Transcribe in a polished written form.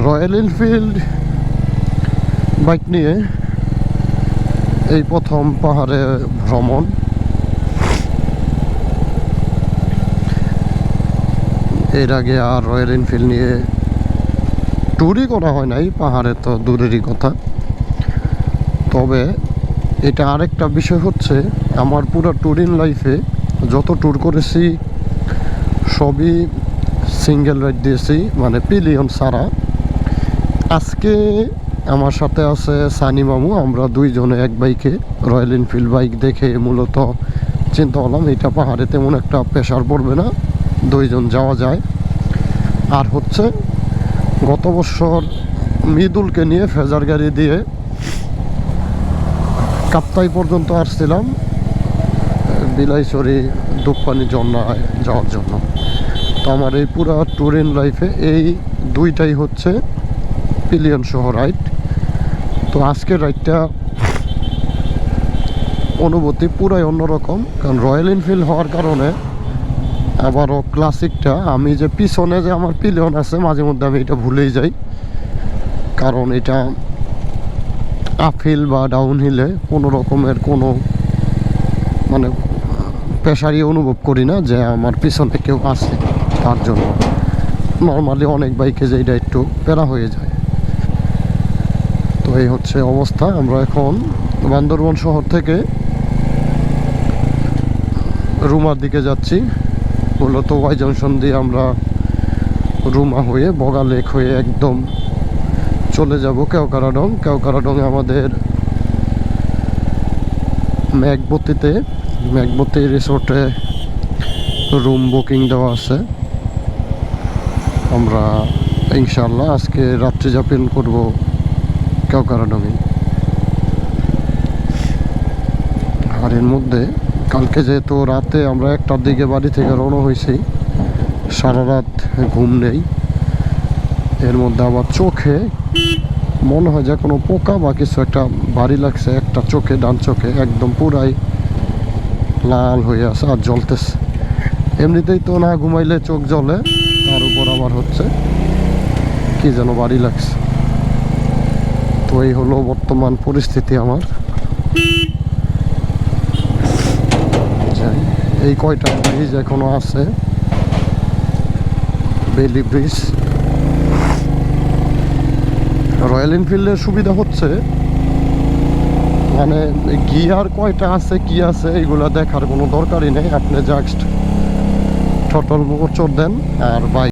Royal Enfield bike নিয়ে এই প্রথম পাহাড়ে ভ্রমণ। এর আগে আর রয়্যাল এনফিল্ড নিয়ে ট্যুরই করা হয় নাই, পাহাড়ে তো দূরেরই কথা। তবে এটা আরেকটা বিষয় হচ্ছে, আমার পুরো ট্যুরিং লাইফে যত ট্যুর করেছি সবই সিঙ্গেল রাইড দিয়েছি, মানে পিলিয়ন ছাড়া। আজকে আমার সাথে আছে সানি মামু, আমরা দুইজনে এক বাইকে রয়্যাল এনফিল্ড বাইক দেখে মূলত চিন্তা করলাম এটা পাহাড়ে তেমন একটা প্রেশার পড়বে না, দুইজন যাওয়া যায়। আর হচ্ছে গত বছর মৃদুলকে নিয়ে ফেজার গাড়ি দিয়ে কাপ্তাই পর্যন্ত আসছিলাম বিলাইছড়ি দুপপানি ঝর্ণায় যাওয়ার জন্য। তো আমার এই পুরো ট্যুরিং লাইফে এই দুইটাই হচ্ছে পিলিয়ন সহ রাইড। তো আজকের রাইডটা অনুভূতি পুরাই অন্যরকম, কারণ রয়্যাল এনফিল্ড হওয়ার কারণে আবারও ক্লাসিকটা, আমি যে পিছনে যে আমার পিলিয়ন আছে মাঝে মধ্যে আমি এটা ভুলেই যাই, কারণ এটা আপহিল বা ডাউন হিলে কোনো রকমের কোনো মানে প্রেশারই অনুভব করি না যে আমার পিছনে কেউ আছে। তার জন্য নর্মালি অনেক বাইকে যে এটা একটু প্যারা হয়ে যায়। তো এই হচ্ছে অবস্থা। আমরা এখন বান্দরবন শহর থেকে রুমার দিকে যাচ্ছি। মূলত ওয়াই জংশন দিয়ে আমরা রুমা হয়ে বগা লেক হয়ে একদম চলে যাব কেওকারাডং। কেওকারাডংয়ে আমাদের ম্যাগবতী রিসোর্টে রুম বুকিং দেওয়া আছে। আমরা ইনশাআল্লাহ আজকে রাত্রি যাপন করব কেওকারাডংয়ে। আর এর মধ্যে কালকে যেহেতু রাতে আমরা 1টার দিকে বাড়ি থেকে রওনা হয়েছি, সারা রাত ঘুম নেই। এর মধ্যে আবার চোখে মনে হয় যে কোনো পোকা বা কিছু একটা ভারী লাগছে, একটা চোখে, ডান চোখে একদম পুরাই লাল হয়ে আছে আর জ্বলতেছে। এমনিতেই তো না ঘুমাইলে চোখ জ্বলে, তার উপর আবার হচ্ছে কি যেন ভারী লাগছে। তো এই হলো বর্তমান পরিস্থিতি আমার। এই কয়টা ব্রিজ এখনো আছে, বেলি ব্রিজ। রয়্যাল এনফিল্ডের সুবিধা হচ্ছে মানে গিয়ার কয়টা আছে কি আছে এগুলো দেখার কোনো দরকারই নেই, আপনি জাস্ট থ্রটল মোচড় দেন আর বাইক